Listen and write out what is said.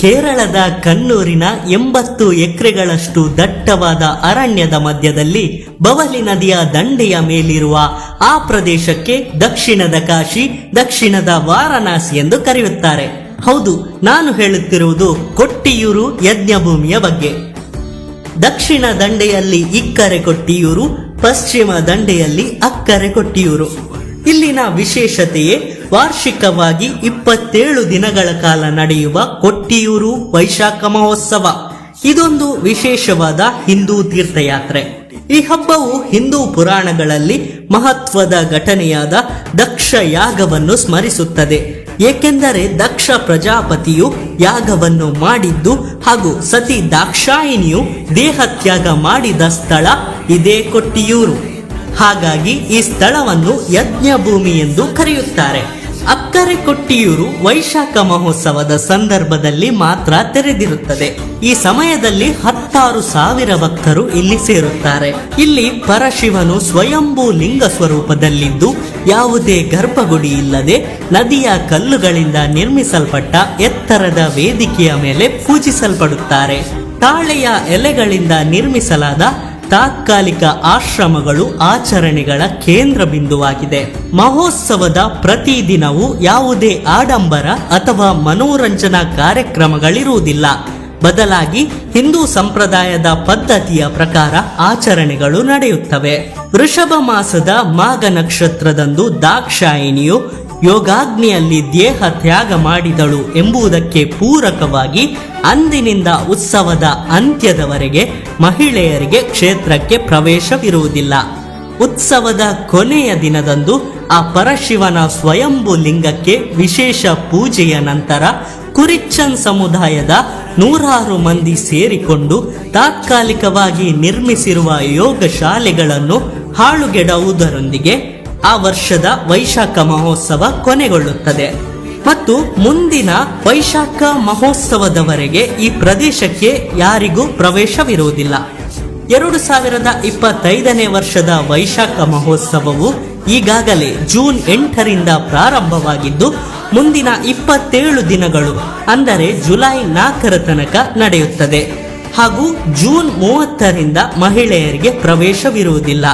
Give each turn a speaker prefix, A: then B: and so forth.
A: ಕೇರಳದ ಕಣ್ಣೂರಿನ 80 ಎಕರೆಗಳಷ್ಟು ದಟ್ಟವಾದ ಅರಣ್ಯದ ಮಧ್ಯದಲ್ಲಿ ಬವಲಿ ನದಿಯ ದಂಡೆಯ ಮೇಲಿರುವ ಆ ಪ್ರದೇಶಕ್ಕೆ ದಕ್ಷಿಣದ ಕಾಶಿ, ದಕ್ಷಿಣದ ವಾರಣಾಸಿ ಎಂದು ಕರೆಯುತ್ತಾರೆ. ಹೌದು, ನಾನು ಹೇಳುತ್ತಿರುವುದು ಕೊಟ್ಟಿಯೂರು ಯಜ್ಞಭೂಮಿಯ ಬಗ್ಗೆ. ದಕ್ಷಿಣ ದಂಡೆಯಲ್ಲಿ ಇಕ್ಕರೆ ಕೊಟ್ಟಿಯೂರು, ಪಶ್ಚಿಮ ದಂಡೆಯಲ್ಲಿ ಅಕ್ಕರೆ ಕೊಟ್ಟಿಯೂರು. ಇಲ್ಲಿನ ವಿಶೇಷತೆಯೇ ವಾರ್ಷಿಕವಾಗಿ 27 ದಿನಗಳ ಕಾಲ ನಡೆಯುವ ಕೊಟ್ಟಿಯೂರು ವೈಶಾಖ ಮಹೋತ್ಸವ. ಇದೊಂದು ವಿಶೇಷವಾದ ಹಿಂದೂ ತೀರ್ಥಯಾತ್ರೆ. ಈ ಹಬ್ಬವು ಹಿಂದೂ ಪುರಾಣಗಳಲ್ಲಿ ಮಹತ್ವದ ಘಟನೆಯಾದ ದಕ್ಷ ಯಾಗವನ್ನು ಸ್ಮರಿಸುತ್ತದೆ. ಏಕೆಂದರೆ ದಕ್ಷ ಪ್ರಜಾಪತಿಯು ಯಾಗವನ್ನು ಮಾಡಿದ್ದು ಹಾಗೂ ಸತಿ ದಾಕ್ಷಾಯಿಣಿಯು ದೇಹತ್ಯಾಗ ಮಾಡಿದ ಸ್ಥಳ ಇದೇ ಕೊಟ್ಟಿಯೂರು. ಹಾಗಾಗಿ ಈ ಸ್ಥಳವನ್ನು ಯಜ್ಞಭೂಮಿ ಎಂದು ಕರೆಯುತ್ತಾರೆ. ಅಕ್ಕರೆ ಕೊಟ್ಟಿಯೂರು ವೈಶಾಖ ಮಹೋತ್ಸವದ ಸಂದರ್ಭದಲ್ಲಿ ಮಾತ್ರ ತೆರೆದಿರುತ್ತದೆ. ಈ ಸಮಯದಲ್ಲಿ 16,000 ಭಕ್ತರು ಇಲ್ಲಿ ಸೇರುತ್ತಾರೆ. ಇಲ್ಲಿ ಪರಶಿವನು ಸ್ವಯಂಭೂ ಲಿಂಗ ಸ್ವರೂಪದಲ್ಲಿದ್ದು ಯಾವುದೇ ಗರ್ಭಗುಡಿ ಇಲ್ಲದೆ ನದಿಯ ಕಲ್ಲುಗಳಿಂದ ನಿರ್ಮಿಸಲ್ಪಟ್ಟ ಎತ್ತರದ ವೇದಿಕೆಯ ಮೇಲೆ ಪೂಜಿಸಲ್ಪಡುತ್ತಾರೆ. ತಾಳೆಯ ಎಲೆಗಳಿಂದ ನಿರ್ಮಿಸಲಾದ ತಾತ್ಕಾಲಿಕ ಆಶ್ರಮಗಳು ಆಚರಣೆಗಳ ಕೇಂದ್ರ ಬಿಂದುವಾಗಿದೆ. ಮಹೋತ್ಸವದ ಪ್ರತಿದಿನವೂ ಯಾವುದೇ ಆಡಂಬರ ಅಥವಾ ಮನೋರಂಜನಾ ಕಾರ್ಯಕ್ರಮಗಳಿರುವುದಿಲ್ಲ. ಬದಲಾಗಿ ಹಿಂದೂ ಸಂಪ್ರದಾಯದ ಪದ್ಧತಿಯ ಪ್ರಕಾರ ಆಚರಣೆಗಳು ನಡೆಯುತ್ತವೆ. ವೃಷಭ ಮಾಸದ ಮಾಘ ನಕ್ಷತ್ರದಂದು ದಾಕ್ಷಾಯಿಣಿಯು ಯೋಗಾಗ್ನಿಯಲ್ಲಿ ದೇಹ ತ್ಯಾಗ ಮಾಡಿದಳು ಎಂಬುದಕ್ಕೆ ಪೂರಕವಾಗಿ ಅಂದಿನಿಂದ ಉತ್ಸವದ ಅಂತ್ಯದವರೆಗೆ ಮಹಿಳೆಯರಿಗೆ ಕ್ಷೇತ್ರಕ್ಕೆ ಪ್ರವೇಶವಿರುವುದಿಲ್ಲ. ಉತ್ಸವದ ಕೊನೆಯ ದಿನದಂದು ಆ ಪರಶಿವನ ಸ್ವಯಂಭೂ ಲಿಂಗಕ್ಕೆ ವಿಶೇಷ ಪೂಜೆಯ ನಂತರ ಕುರಿಚ್ಚನ್ ಸಮುದಾಯದ 100 ಮಂದಿ ಸೇರಿಕೊಂಡು ತಾತ್ಕಾಲಿಕವಾಗಿ ನಿರ್ಮಿಸಿರುವ ಯೋಗ ಶಾಲೆಗಳನ್ನು ಹಾಳುಗೆಡವುದರೊಂದಿಗೆ ಆ ವರ್ಷದ ವೈಶಾಖ ಮಹೋತ್ಸವ ಕೊನೆಗೊಳ್ಳುತ್ತದೆ. ಮತ್ತು ಮುಂದಿನ ವೈಶಾಖ ಮಹೋತ್ಸವದವರೆಗೆ ಈ ಪ್ರದೇಶಕ್ಕೆ ಯಾರಿಗೂ ಪ್ರವೇಶವಿರುವುದಿಲ್ಲ. 2025ನೇ ವರ್ಷದ ವೈಶಾಖ ಮಹೋತ್ಸವವು ಈಗಾಗಲೇ ಜೂನ್ 8ರಿಂದ ಪ್ರಾರಂಭವಾಗಿದ್ದು ಮುಂದಿನ 27 ದಿನಗಳು ಅಂದರೆ ಜುಲೈ 4ರ ತನಕ ನಡೆಯುತ್ತದೆ. ಹಾಗೂ ಜೂನ್ 30ರಿಂದ ಮಹಿಳೆಯರಿಗೆ ಪ್ರವೇಶವಿರುವುದಿಲ್ಲ.